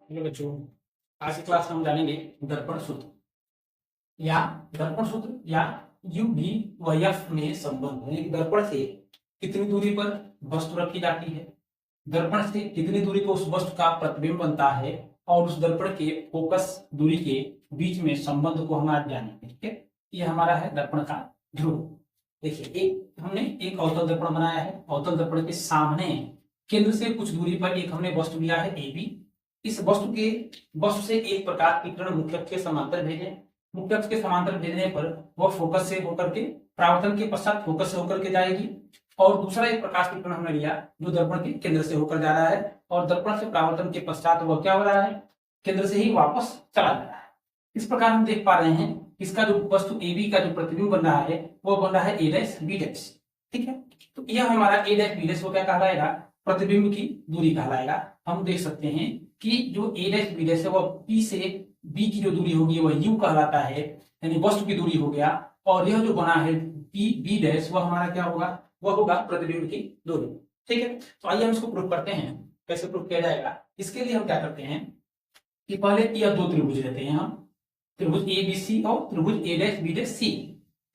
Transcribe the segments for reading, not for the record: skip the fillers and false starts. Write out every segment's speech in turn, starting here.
Hello बच्चों, आज की क्लास में हम जानेंगे दर्पण सूत्र या दर्पण सूत्र या यू भी व एफ में संबंध है। दर्पण से कितनी दूरी पर वस्तु रखी जाती है, दर्पण से कितनी दूरी पर उस वस्तु का प्रतिबिंब बनता है और उस दर्पण के फोकस दूरी के बीच में संबंध को हम आज जानेंगे। ठीक है, ये हमारा है दर्पण का ध्रुव। देखिए, हमने एक अवतल दर्पण बनाया है। अवतल दर्पण के सामने केंद्र से कुछ दूरी पर एक हमने वस्तु लिया है ए बी। इस वस्तु से एक प्रकाश की किरण मुख्य अक्ष के समांतर भेजें। मुख्य अक्ष के समांतर भेजने पर वह फोकस से होकर के परावर्तन के पश्चात फोकस से होकर के जाएगी। और दूसरा एक प्रकाश की किरण हमने लिया जो दर्पण के केंद्र से होकर जा रहा है और दर्पण से परावर्तन के पश्चात वह क्या हो रहा है, केंद्र से ही वापस चला जा रहा है। इस प्रकार हम देख पा रहे हैं इसका जो वस्तु ए बी का जो प्रतिबिंब बन रहा है वो बन रहा है ए डैश बी डैश। ठीक है, तो यह हमारा ए डैश बी डैश वो क्या कहलाएगा, प्रतिबिंब की दूरी कहलाएगा। हम देख सकते हैं कि जो ए डैश बी डैश है वह पी से बी की जो दूरी होगी वह यू कहलाता है, यानी वस्तु की दूरी हो गया। और यह जो बना है पी बी डैश वह हमारा क्या होगा, वह होगा प्रतिबिंब की दूरी। ठीक है, तो आइए हम इसको प्रूव करते हैं। कैसे प्रूव किया जाएगा, इसके लिए हम क्या करते हैं कि पहले यह दो त्रिभुज लेते हैं हम, त्रिभुज ए बी सी और त्रिभुज ए डैश बी डैश सी।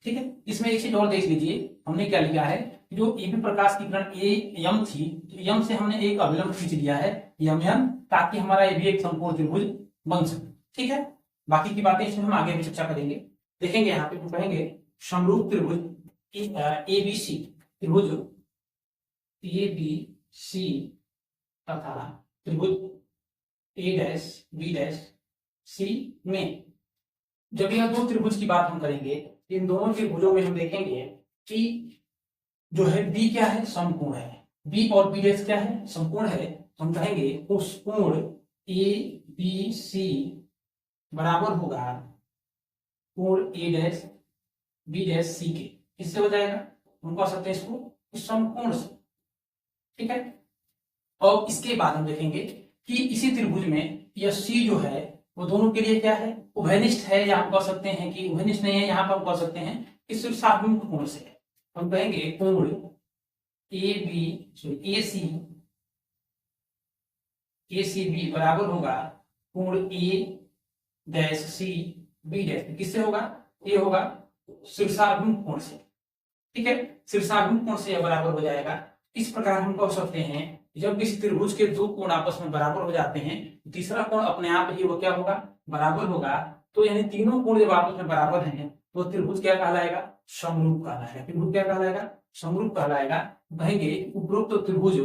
ठीक है, इसमें एक चीज और देख लीजिए, हमने क्या लिया है, जो ए बी प्रकाश की किरण ए यम थी, तो यम से हमने एक अभिलंब खींच लिया है यम यम, ताकि हमारा ये भी एक समकोण त्रिभुज बन सके। ठीक है, बाकी की बातें इसमें हम आगे भी चर्चा करेंगे। देखेंगे यहाँ पे हम कहेंगे समरूप त्रिभुज ए बी सी, त्रिभुज ए बी सी तथा त्रिभुज ए डैश बी डैश सी में जब यह दो त्रिभुज की बात हम करेंगे, इन दोनों त्रिभुजों में हम देखेंगे कि जो है बी क्या है, समकोण है। बी और बी डैश क्या है, समकोण है। तो हम कहेंगे उस कोण ए बी सी बराबर होगा कोण ए डैश बी डैश सी के। किससे हो जाएगा, हम कह सकते हैं इसको इस समकोण से। ठीक है, और इसके बाद हम देखेंगे कि इसी त्रिभुज में यह सी जो है वो दोनों के लिए क्या है, उभयनिष्ठ है, या हम कह सकते हैं कि उभयनिष्ठ नहीं है, यहाँ पर हम कह सकते हैं इस शीर्षाभिमुख कोण से। हम कहेंगे कोण ए बी ए सी बी बराबर होगा कोण ए डैश सी बी डैश। किससे होगा, ये होगा शीर्षाभिमुख कोण से। ठीक है, शीर्षाभिमुख कोण से यह बराबर हो जाएगा। इस प्रकार हम कह सकते हैं जब किसी त्रिभुज के दो कोण आपस में बराबर हो जाते हैं, तीसरा कोण अपने आप ही वो क्या होगा, बराबर होगा। तो यानी तीनों कोण जब आपस में बराबर हैं तो त्रिभुज क्या कहलाएगा, समरूप कहलाएगा। त्रिभुज क्या कहलाएगा, समरूप कहलाएगा। कहेंगे उपरोक्त तो त्रिभुज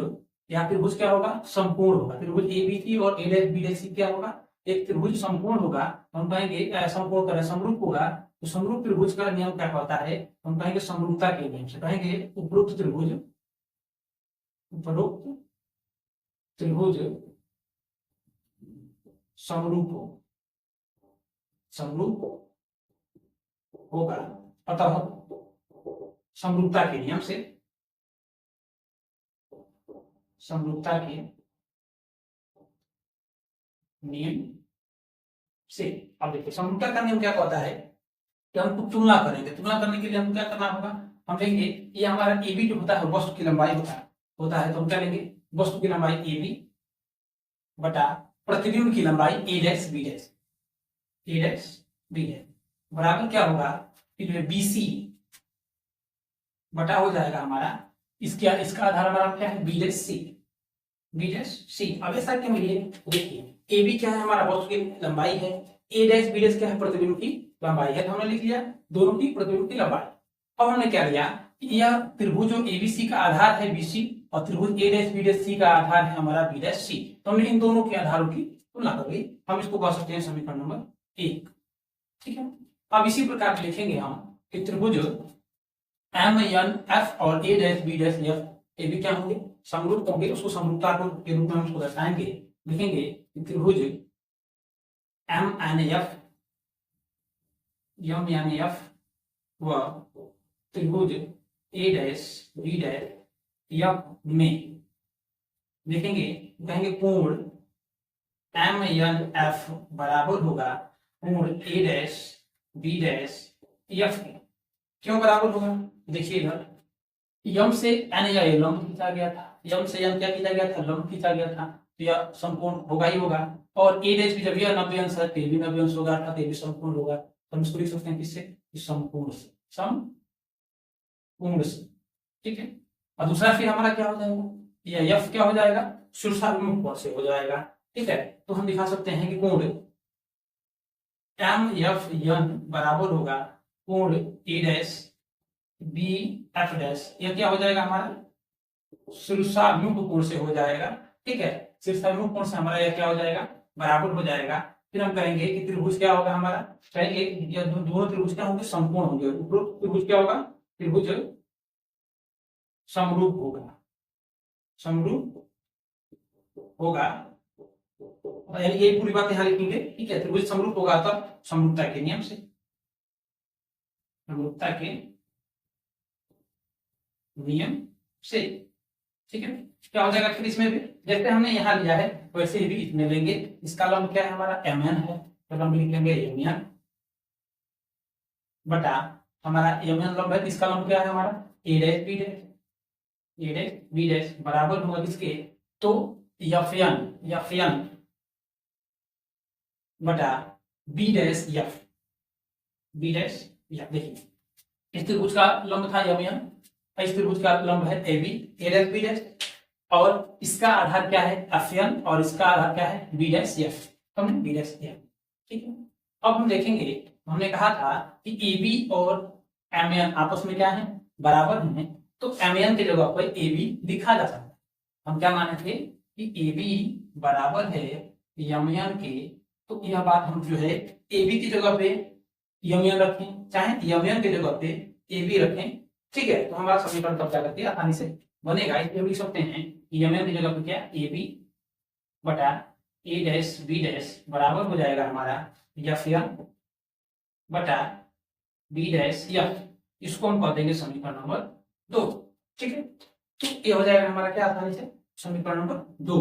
या त्रिभुज क्या होगा, संपूर्ण होगा। त्रिभुज ए बी सी और ए डैश बी डैश सी क्या होगा, एक त्रिभुज संपूर्ण होगा। हम कहेंगे संपूर्ण करें समरूप होगा। तो समरूप त्रिभुज का नियम क्या होता है, हम कहेंगे समरूपता के नियम से। कहेंगे उपरोक्त त्रिभुज समरूप होगा। अतः समरूपता के नियम से अब देखिए समरूपता का नियम क्या कहता है कि हम तुलना करेंगे। तुलना करने के लिए हम क्या करना होगा, हम लेंगे ये हमारा ए बी जो होता है वस्तु की लंबाई होता है। तो हम क्या लेंगे, वस्तु की लंबाई ए बी बटा प्रतिबिंब की लंबाई ए डैश बी डैश बराबर क्या होगा कि जो है बी सी बटा हो जाएगा हमारा इसका आधार हमारा क्या है, बी डैश सी। अब ऐसा क्यों है, देखिए ए बी क्या है, हमारा वस्तु की लंबाई है, ए डैश बी डैश क्या है, प्रतिबिंब की लंबाई है। तो हमने लिख लिया दोनों की प्रतिबिंब की लंबाई। अब हमने क्या लिया, यह त्रिभुज जो एबीसी का आधार है बीसी और त्रिभुज ए डैश बी डैश सी का आधार है हमारा बी डैश सी। तो हमने इन दोनों के आधारों की तुलना कर ली। हम इसको कह सकते हैं समीकरण नंबर 1। ठीक है, अब इसी प्रकार लिखेंगे हम कि त्रिभुज एम एन एफ और ए डैश बी डैश एफ ये भी क्या होंगे, समरूप होंगे। उसको समरूपता के रूप में हम उसको दर्शाएंगे। लिखेंगे त्रिभुज एम एन एफ यम यानी एफ व त्रिभुज ए डैश बी डैश एफ में देखेंगे, कहेंगे कोण एम एन एफ बराबर होगा कोण ए डैश बी डैश एफ के। क्यों बराबर होगा, देखिए इधर यम से एन या लंब खींचा गया था, यम से एन क्या खींचा गया था, लंब खींचा गया था। तो यह समकोण होगा ही होगा। और ए डैश भी जब यह 90 अंश है तो भी 90 अंश होगा, अर्थात ये भी समकोण होगा। तो हम इसको लिख सकते हैं किससे, समकोण से, समकोण से, ठीक है। और दूसरा फिर हमारा क्या हो जाएगा, यह एफ क्या हो जाएगा, शीर्षाभिमुख कोण से हो जाएगा, ठीक है। तो हम दिखा सकते हैं कि कोण एम एफ एन बराबर होगा कोण ए डैश बी एफ डैश, यह क्या हो जाएगा हमारा शीर्षाभिमुख कोण से हो जाएगा, ठीक है। शीर्षाभिमुख कोण से हमारा यह क्या हो जाएगा, बराबर हो जाएगा। फिर हम कहेंगे कि त्रिभुज क्या होगा हमारा, कहेंगे यह दोनों त्रिभुज क्या होंगे, समकोण होंगे। उपरोक्त त्रिभुज क्या होगा, त्रिभुज समरूप होगा, समरूप होगा, यानी ये पूरी बात यहाँ लिखेंगे, ठीक है। त्रिभुज समरूप होगा तब समरूपता के नियम से, समरूपता के नियम से, ठीक है। क्या हो जाएगा फिर इसमें भी जैसे हमने यहाँ लिया है वैसे ही भी इसमें लेंगे। इसका लंब क्या है हमारा, एम एन है, तो लंब लिख लेंगे एम एन बटा हमारा एम एन लंब है, इसका लंब क्या है हमारा A dash B dash, A dash B dash बराबर होगा किसके, तो एफ एन बटा B dash F, B dash F. देखिए इस त्रिभुज का लंब था एम एन, इस त्रिभुज का लंब है A B, A dash B dash, और इसका आधार क्या है एफ एन और इसका आधार क्या है बी डैश एफ, हमने बी डैश एफ, ठीक है। अब हम देखेंगे, हमने कहा था कि ए बी और एम एन आपस में क्या है, बराबर हैं, तो एम एन की जगह पर ए बी लिखा जा सकता है। हम क्या माने थे कि ए बी बराबर है एम एन के, तो यह बात हम जो है ए बी की जगह पे एम एन रखें, चाहे एम एन की जगह पे ए बी रखें, ठीक है। तो हमारा समीकरण तब क्या करते हैं, आसानी से बनेगा। इसलिए लिख सकते हैं एम एन की जगह पे क्या, ए बी बटा ए डैश बी डैश बराबर हो जाएगा हमारा एफ एन बटा बी डैश एफ, इसको हम कह देंगे समीकरण नंबर 2, ठीक है। तो ये हो जाएगा हमारा क्या, आसानी से समीकरण नंबर 2।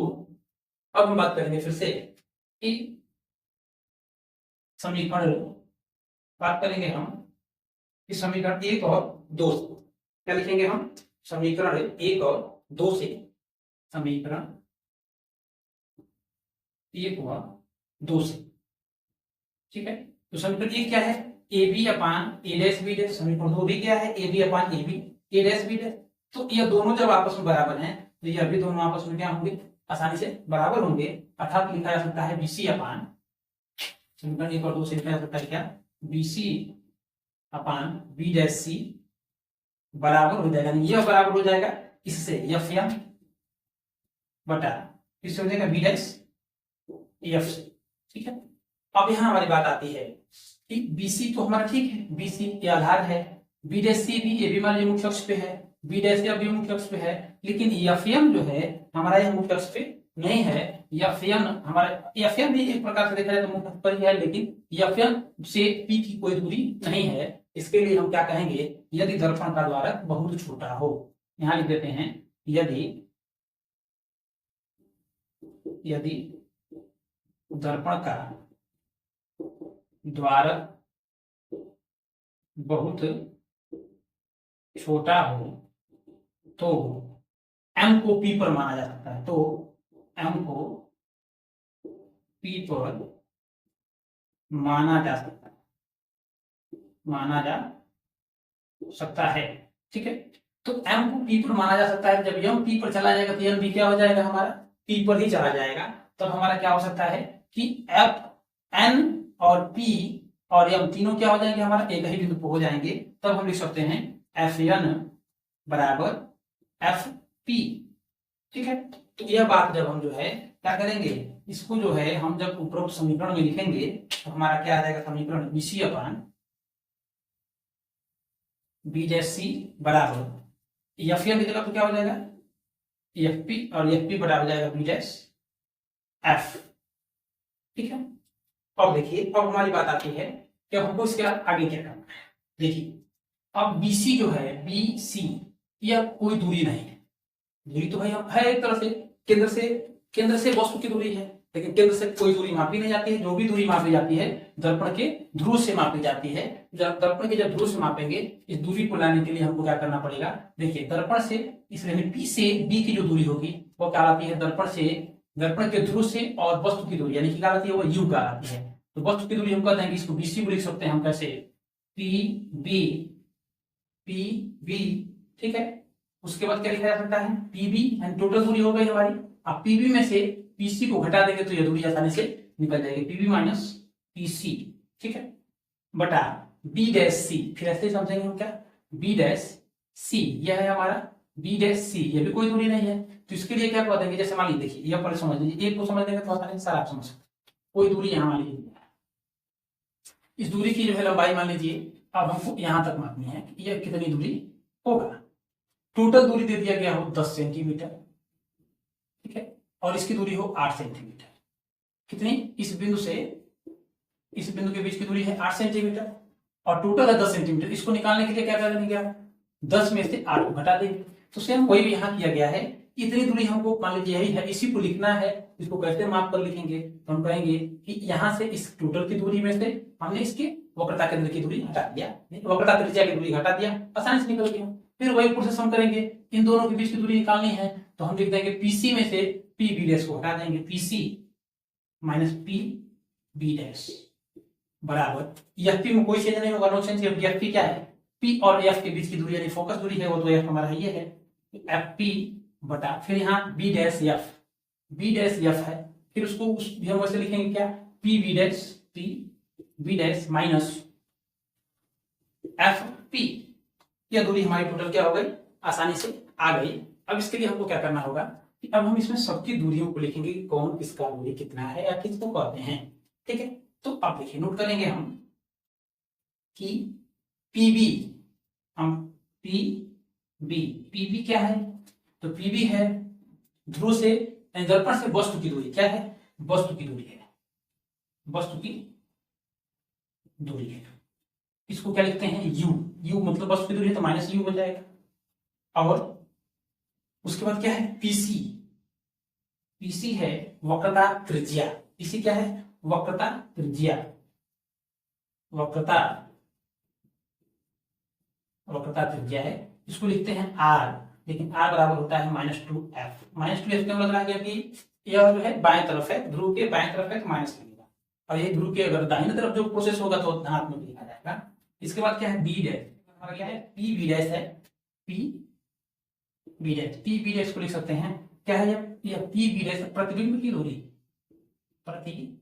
अब हम बात करेंगे फिर से कि समीकरण, बात करेंगे हम कि समीकरण 1 और 2 से क्या लिखेंगे हम, समीकरण 1 और 2 से, समीकरण 1 और 2 से, ठीक है। तो समीकरण 1 क्या है, A B upon A dash B dash, समीकरण 2 भी क्या है, A B upon A B A dash B dash. तो ये दोनों जब आपस में बराबर हैं तो ये भी दोनों आपस में क्या होंगे, आसानी से बराबर होंगे, अर्थात लिखा जा सकता है बीसी अपान, समीकरण 1 और 2 से लिखा जा सकता है क्या, बीसी अपान बी डैश सी बराबर हो जाएगा, यह बराबर हो जाएगा इससे एफ एम बटा किससे हो जाएगा, बी डैश एफ से, ठीक है। अब यहाँ हमारी बात आती है कि बीसी तो हमारा ठीक है, बीसी के आधार है, बी डैश सी भी, ये भी हमारे मुख्य अक्ष पे है, बी डैश एफ भी मुख्य अक्ष पे है, लेकिन एफ एम जो है हमारा यह मुख्य अक्ष पे नहीं है। एफ एम हमारा, एफ एम भी एक प्रकार से देखा जाए तो मुख्य अक्ष पर ही है, लेकिन एफ एम से पी की कोई दूरी नहीं है। इसके लिए हम क्या कहेंगे, यदि दर्पण का द्वारक बहुत छोटा हो, यहां लिख देते हैं यदि दर्पण का द्वारक बहुत छोटा हो तो m को p पर माना जा सकता है, तो m को p पर माना जा सकता है, ठीक है। तो m को p पर माना जा सकता है, जब m p पर चला जाएगा तो m भी क्या हो जाएगा हमारा, p पर ही चला जाएगा। तब हमारा क्या हो सकता है कि f n और p और m तीनों क्या हो जाएंगे, हमारा एक ही बिंदु पर हो जाएंगे। तब हम लिख सकते हैं एफ एन बराबर एफ पी, ठीक है। तो यह बात जब हम जो है क्या करेंगे, इसको जो है हम जब उपरोक्त समीकरण में लिखेंगे तो हमारा क्या आ जाएगा, समीकरण बीसी अपान बी डैश सी बराबर एफ एन की जगह तो क्या हो जाएगा एफ पी, और एफ पी बराबर हो जाएगा बी डैश एफ, ठीक है। अब देखिए, अब हमारी बात आती है कि हमको इसके आगे क्या करना है। देखिए अब BC जो है, BC यह कोई दूरी नहीं है, दूरी तो भाई है एक तरह से केंद्र से वस्तु की दूरी है, लेकिन केंद्र से कोई दूरी मापी नहीं जाती है। जो भी दूरी मापी जाती है दर्पण के ध्रुव से मापी जाती है। जब दर्पण के जब ध्रुव से मापेंगे, इस दूरी को लाने के लिए हमको क्या करना पड़ेगा, देखिए दर्पण से इस P से B की जो दूरी होगी वो क्या आती है, दर्पण से दर्पण के ध्रुव से और वस्तु की दूरी यानी कि क्या आती है वो यू का आती है। तो वस्तु की दूरी हम कहते हैं कि इसको बीसी को लिख सकते हैं हम कैसे, पी बी, पी बी, ठीक है। उसके बाद क्या लिखा जा सकता है, पीबी एंड टोटल दूरी हो गई हमारी। अब पीबी में से पीसी को घटा देंगे तो यह दूरी आसानी से निकल जाएगी, पीबी माइनस पीसी, ठीक है, बटा बी डैश सी। फिर ऐसे समझेंगे हम क्या, बी डैश सी, यह है हमारा बी डैश सी, ये भी कोई दूरी नहीं है तो इसके लिए क्या कर देंगे, जैसे मान लीजिए देखिए यह पहले समझ लीजिए, एक को समझ लेंगे तो आसानी से सारा आप समझ सकते, कोई दूरी यहाँ मान लीजिए, इस दूरी की जो है लंबाई मान लीजिए अब हमको यहां तक मापनी है कि यह कितनी दूरी होगा। टोटल दूरी दे दिया गया हो 10 सेंटीमीटर, ठीक है, और इसकी दूरी हो 8 सेंटीमीटर। कितनी, इस बिंदु से इस बिंदु के बीच की दूरी है 8 सेंटीमीटर और टोटल है 10 सेंटीमीटर। इसको निकालने के लिए क्या करेंगे आप, 10 में से 8 को घटा देंगे। तो सेम वही भी यहाँ किया गया है, इतनी दूरी हमको मान लीजिए यही है, इसी को लिखना है। इसको कैसे माप कर लिखेंगे, तो हम कहेंगे कि यहाँ से इस टोटल की दूरी में से हमने इसके वक्रता केंद्र की दूरी हटा दिया, वक्रता त्रिज्या की दूरी हटा दिया, आसानी से निकल गया। फिर वही प्रोसेस हम करेंगे, इन दोनों के बीच की दूरी निकालनी है तो हम लिख देंगे पीसी में से पी बी डैश को हटा देंगे, PC minus P B dash बराबर, एफ पी में कोई चेंज नहीं होगा, नो चेंज। एफ पी क्या है, पी और एफ के बीच की दूरी यानी फोकस दूरी है वो तो एफ हमारा ये है, एफ पी बटा फिर यहाँ B dash F, B dash F है, फिर उसको उस हम वैसे लिखेंगे क्या, P B dash minus F P, यह दूरी हमारी टोटल क्या हो गई, आसानी से आ गई। अब इसके लिए हमको क्या करना होगा कि अब हम इसमें सबकी दूरियों को लिखेंगे कि कौन किसका दूरी कितना है या किसको कहते हैं, ठीक है। तो अब देखिए नोट करेंगे हम कि पीबी, हम पीबी क्या है, तो पीबी है ध्रुव से दर्पण से वस्तु की दूरी, क्या है, वस्तु की दूरी है, वस्तु की दूरी है। इसको क्या लिखते हैं, यू, यू मतलब वस्तु की दूरी है तो माइनस यू हो जाएगा। और उसके बाद क्या है, पीसी, पीसी है वक्रता त्रिज्या, पीसी क्या है, वक्रता त्रिज्या, वक्रता त्रिज्या है, इसको लिखते हैं आर, लेकिन आर बराबर होता है -2f। -2f क्यों लग रहा है, क्योंकि यह जो है बाएं तरफ है, ध्रुव के बाएं तरफ है तो माइनस लगेगा, और ये ध्रुव के अगर दाहिने तरफ जो प्रोसेस होगा तो धनात्मक लिखा जाएगा। इसके बाद क्या है, बी डैश, हमारा क्या है, पी बी डैश है, P B dash, P B dash को लिख सकते हैं क्या है, यह पी बी डैश प्रतिबिंब की दूरी, प्रतिबिंब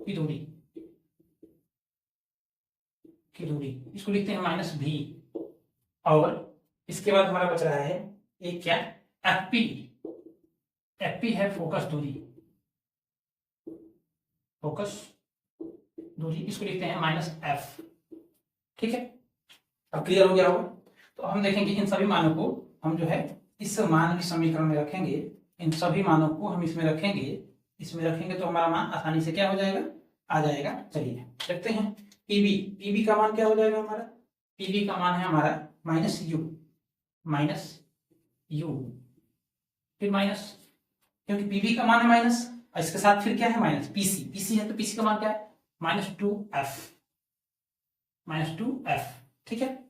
की दूरी, इसको लिखते हैं -v। और इसके बाद हमारा बच रहा है एक क्या, एफ पी है फोकस दूरी, इसको लिखते हैं -f, ठीक है। अब क्लियर हो गया होगा। तो हम देखेंगे इन सभी मानों को हम जो है इस मान की समीकरण में रखेंगे, इन सभी मानों को हम इसमें रखेंगे तो हमारा मान आसानी से क्या हो जाएगा, आ जाएगा। चलिए देखते हैं पीबी का मान क्या हो जाएगा हमारा, पीबी का मान है हमारा -u, फिर माइनस, क्योंकि पीबी का मान है माइनस और इसके साथ फिर क्या है माइनस, पीसी है तो पीसी का मान क्या है, -2f, ठीक है।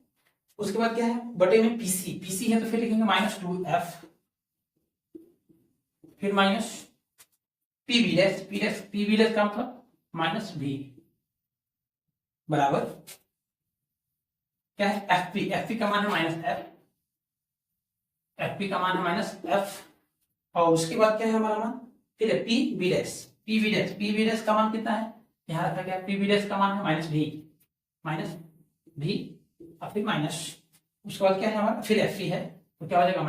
उसके बाद क्या है, बटे में पीसी है तो फिर लिखेंगे -2f, फिर माइनस पीबी डैश का मतलब -v बराबर क्या है, एफ का मान है -f, और उसके बाद क्या है हमारा मान, फिर है पी बी डैश का मान कितना है, यहाँ रखा गया, पी बी डैश का मान है -v और फिर माइनस, उसके बाद क्या है हमारा, फिर एफ है तो क्या हो जाएगा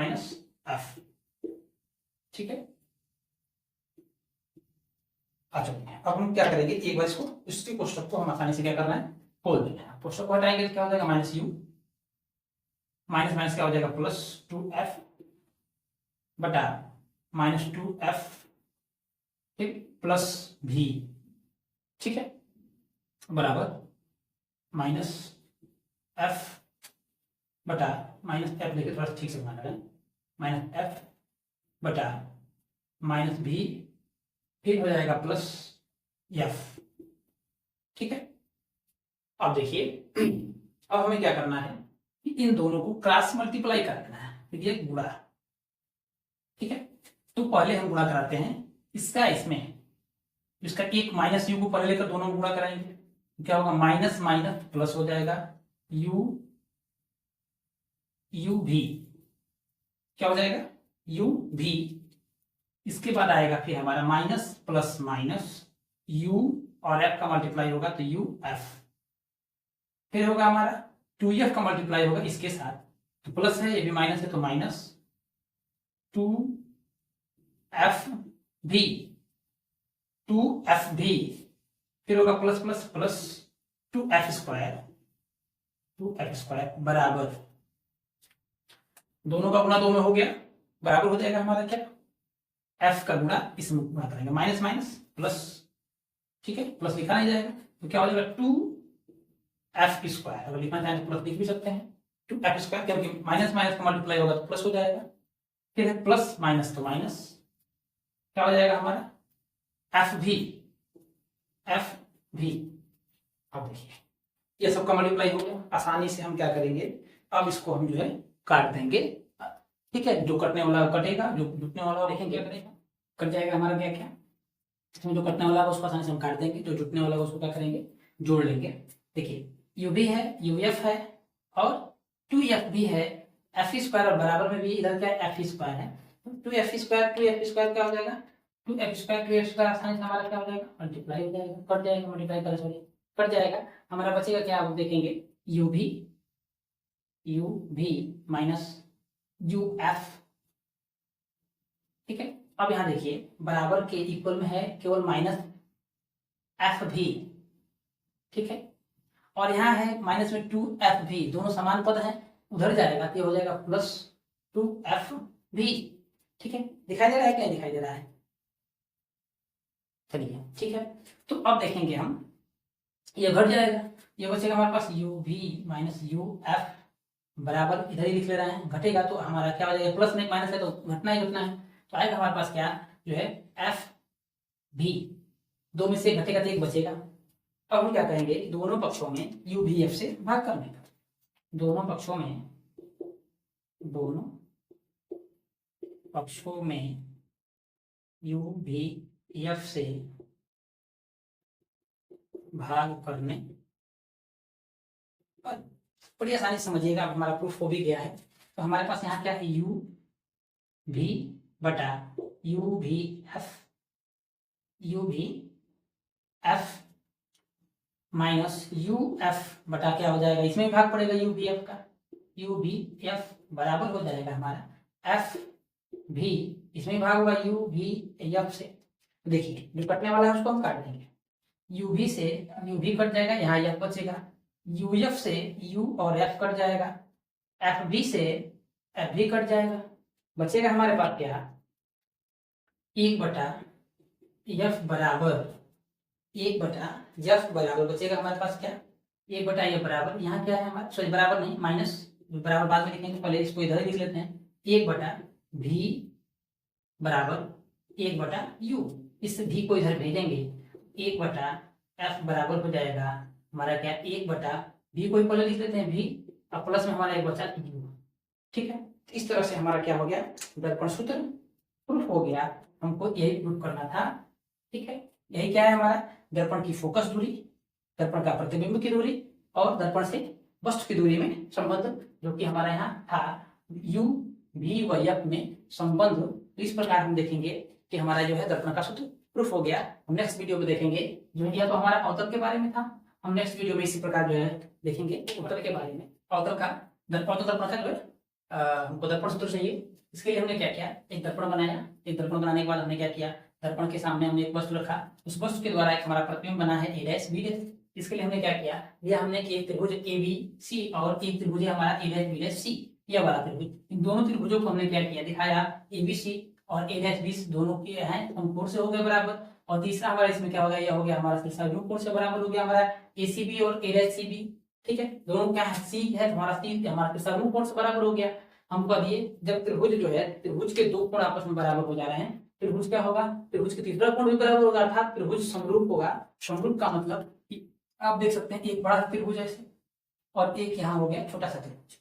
-f, ठीक है। अच्छा अब हम क्या करेंगे, एक बार इसको इसके कोष्टक को हम आसानी से क्या करना है, खोल देना है। कोष्टक को हटाएंगे तो क्या हो जाएगा, -u, माइनस क्या हो जाएगा +2f बटा -2f ठीक +v, ठीक है, बराबर -f बटा -f, देखिए थोड़ा ठीक से बना रहे हैं, -f बटा -v फिर हो जाएगा +f, ठीक है। अब देखिए अब हमें क्या करना है कि इन दोनों को क्रॉस मल्टीप्लाई करना है, देखिए गुणा, ठीक है। तो पहले हम गुणा कराते हैं इसका इसमें, इसका एक माइनस यू को पहले लेकर दोनों को गुणा कराएंगे, क्या होगा माइनस माइनस प्लस हो जाएगा, यू यू भी क्या हो जाएगा यू भी। इसके बाद आएगा फिर हमारा माइनस प्लस माइनस यू और एफ का मल्टीप्लाई होगा तो यू एफ। फिर होगा हमारा 2f का मल्टीप्लाई होगा इसके साथ, तो प्लस है ये भी माइनस है तो माइनस 2f भी 2f भी। फिर होगा plus plus plus 2f square बराबर, दोनों का गुणा दो में हो गया, बराबर हो जाएगा हमारा क्या f का गुणा इसमें गुणा करेंगे, माइनस माइनस प्लस, ठीक है, प्लस लिखा नहीं जाएगा तो क्या हो जाएगा 2f स्क्वायर, अगर लिखना चाहें तो प्लस लिख भी सकते हैं 2f स्क्वायर, क्योंकि माइनस माइनस का मल्टीप्लाई होगा तो प्लस हो जाएगा। फिर है प्लस माइनस तो माइनस, क्या हो जाएगा हमारा f भी। अब देखिए ये सबका मल्टीप्लाई हो गया, आसानी से हम क्या करेंगे, अब इसको हम जो है काट देंगे, ठीक है, जो कटने वाला कटेगा, जो जुटने वाला देखेंगे क्या करेगा, कट जाएगा हमारा क्या क्या, इसमें जो कटने वाला है उसको आसानी से हम काट देंगे, जो जुटने वाला है उसको क्या करेंगे जोड़ लेंगे। देखिए यू भी है, यू एफ है और 2f भी है, एफ स्क्वायर और बराबर में भी इधर क्या है एफ स्क्वायर है, तो 2f स्क्वायर क्या हो जाएगा 2f स्क्वायर आसानी से हमारा क्या हो जाएगा मल्टीप्लाई हो जाएगा, कट जाएगा, मल्टीप्लाई कर सॉरी कट जाएगा, हमारा बचेगा क्या आप देखेंगे यू भी माइनस यू एफ, ठीक है। अब यहाँ देखिए बराबर के इक्वल में है केवल माइनस एफ भी, ठीक है, और यहाँ है माइनस में 2f भी, दोनों समान पद हैं, उधर जाएगा तो हो जाएगा प्लस 2f भी, ठीक है, दिखाई दे रहा है क्या दिखाई दे रहा है, चलिए ठीक है। तो अब देखेंगे हम ये घट जाएगा, ये बचेगा हमारे पास यू भी माइनस यू एफ बराबर, इधर ही लिख ले रहे हैं, घटेगा तो हमारा क्या हो जाएगा, प्लस नहीं माइनस है तो घटना ही घटना है, तो आएगा हमारे पास क्या जो है एफ भी, दो में से घटेगा तो एक बचेगा। अब हम क्या करेंगे दोनों पक्षों में यू भी एफ से भाग करने का, दोनों पक्षों में यू भी एफ से भाग करने पर, बड़ी आसानी से समझिएगा, अब हमारा प्रूफ हो भी गया है, तो हमारे पास यहाँ क्या है यू भी बटा यू भी एफ माइनस यू एफ बटा क्या हो जाएगा, इसमें भाग पड़ेगा यू भी एफ का, यू भी एफ बराबर हो जाएगा हमारा एफ भी, इसमें भाग होगा यू भी एफ से। देखिए जो कटने वाला है उसको हम काट देंगे, यू भी से यू भी कट जाएगा, यहाँ एफ बचेगा, यू एफ से यू और एफ कट जाएगा, एफ बी से एफ भी कट जाएगा, बचेगा हमारे पास क्या एक बटा एफ बराबर बचेगा हमारे पास क्या एक बटा एफ बराबर, यहाँ क्या है हमारा सॉरी बराबर नहीं माइनस, बराबर बाद में लिखेंगे, पहले इसको इधर ही लिख लेते हैं, एक बटा भी बराबर एक बटा यू, इस भी को इधर भेजेंगे, एक बटा एफ बराबर हो जाएगा हमारा क्या एक बटा भी को पहले लिख लेते हैं भी, और प्लस में हमारा एक बचा यू, ठीक है। इस तरह से हमारा क्या हो गया दर्पण सूत्र प्रूफ हो गया, हमको यही प्रूफ करना था, ठीक है। यही क्या है हमारा दर्पण की फोकस दूरी, दर्पण का प्रतिबिंब की दूरी और दर्पण से वस्तु की दूरी में संबंध, जो कि हमारा यहाँ था यू भी व एफ में संबंध। तो इस प्रकार हम देखेंगे कि हमारा जो है दर्पण का सूत्र प्रूफ हो गया। हम नेक्स्ट वीडियो में देखेंगे, जो यह तो हमारा अवतल के बारे में था, हम नेक्स्ट वीडियो में इसी प्रकार जो है देखेंगे उत्तल के बारे में, अवतल का दर्पण का जो है हमको दर्पण सूत्र चाहिए। इसके लिए हमने क्या किया, एक दर्पण बनाया, एक दर्पण बनाने के बाद हमने क्या किया, दर्पण के सामने हमने एक वस्तु रखा, उस वस्तु के द्वारा एक हमारा प्रतिबिंब बना है ए डैश बी डैश। इसके लिए हमने क्या किया, यह हमने कि एक त्रिभुज ए बी सी और एक त्रिभुज है हमारा A dash B dash C, यह वाला त्रिभुज, इन दोनों त्रिभुजों को हमने क्या किया दिखाया, ए बी सी और ए डैश बी दोनों के हैं समकोण से हो गए बराबर, और तीसरा हमारा इसमें क्या होगा, यह हो गया हमारा तीसरा रूपकोण से बराबर हो गया हमारा ए सी बी और ए डैश सी बी, ठीक है। दोनों क्या है सी है हमारा सी हमारा तीसरा रूपकोण से बराबर हो गया। हमको अब ये जब त्रिभुज जो है त्रिभुज के दो कोण आपस में बराबर हो जा रहे हैं, त्रिभुज क्या होगा, त्रिभुज के तीसरा कोण भी बराबर होगा, अर्थात त्रिभुज समरूप होगा। समरूप का मतलब कि आप देख सकते हैं एक बड़ा सा त्रिभुज ऐसे और एक यहाँ हो गया छोटा सा त्रिभुज,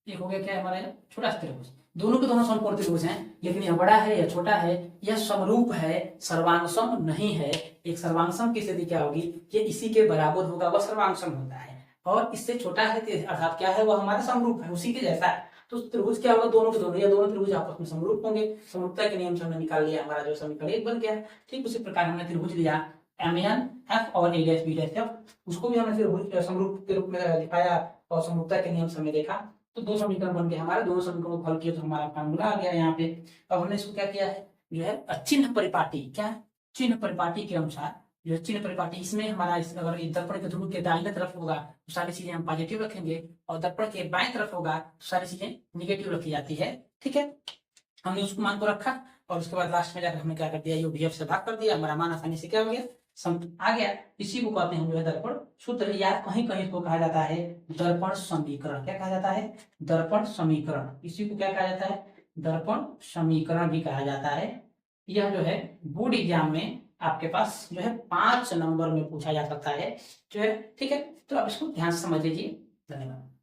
एक हो गया क्या हमारा छोटा सा त्रिभुज, दोनों के दोनों समकोण त्रिभुज हैं, लेकिन यह बड़ा है या छोटा है, यह समरूप है, सर्वांगसम नहीं है। एक सर्वांगसम की स्थिति क्या होगी, ये इसी के बराबर होगा, वह सर्वांगसम होता है। और इससे छोटा है तो अर्थात क्या है, वह हमारा समरूप है, उसी के जैसा है। तो त्रिभुज क्या होगा, दोनों के दोनों या दोनों त्रिभुज आपस में समरूप होंगे। समरूपता के नियम से हमने निकाल लिया, हमारा जो समीकरण 1 बन गया। ठीक उसी प्रकार हमने त्रिभुज लिया MNF और A', उसको भी हमने त्रिभुज समरूप के रूप में दिखाया और समरूपता के नियम से हमने देखा। तो दो समीकरण बन गए हमारे, दोनों समीकरणों को हल किया तो हमारा फार्मूला आ गया यहाँ पे। अब हमने इसको क्या किया है, जो है चिन्ह परिपाटी, क्या चिन्ह परिपाटी के अनुसार जो है चिन्ह परिपाटी, इसमें हमारा अगर दर्पण के ध्रुव के दाहिने तरफ होगा तो सारी चीजें हम पॉजिटिव रखेंगे, और दर्पण के बाएं तरफ होगा तो सारी चीजें निगेटिव रखी जाती है। ठीक है, हमने उसको मान को रखा और उसके बाद लास्ट में जाकर हमने क्या कर दिया, UVF से भाग कर दिया, हमारा मान आसानी से क्या हो गया, आ गया। इसी को कहते हैं जो है दर्पण सूत्र, या कहीं कहीं इसको कहा जाता है दर्पण समीकरण। क्या कहा जाता है, दर्पण समीकरण। इसी को क्या कहा जाता है, दर्पण समीकरण भी कहा जाता है। यह जो है बोर्ड एग्जाम में आपके पास जो है 5 नंबर में पूछा जा सकता है जो है। ठीक है, तो आप इसको ध्यान से समझ लीजिए। धन्यवाद।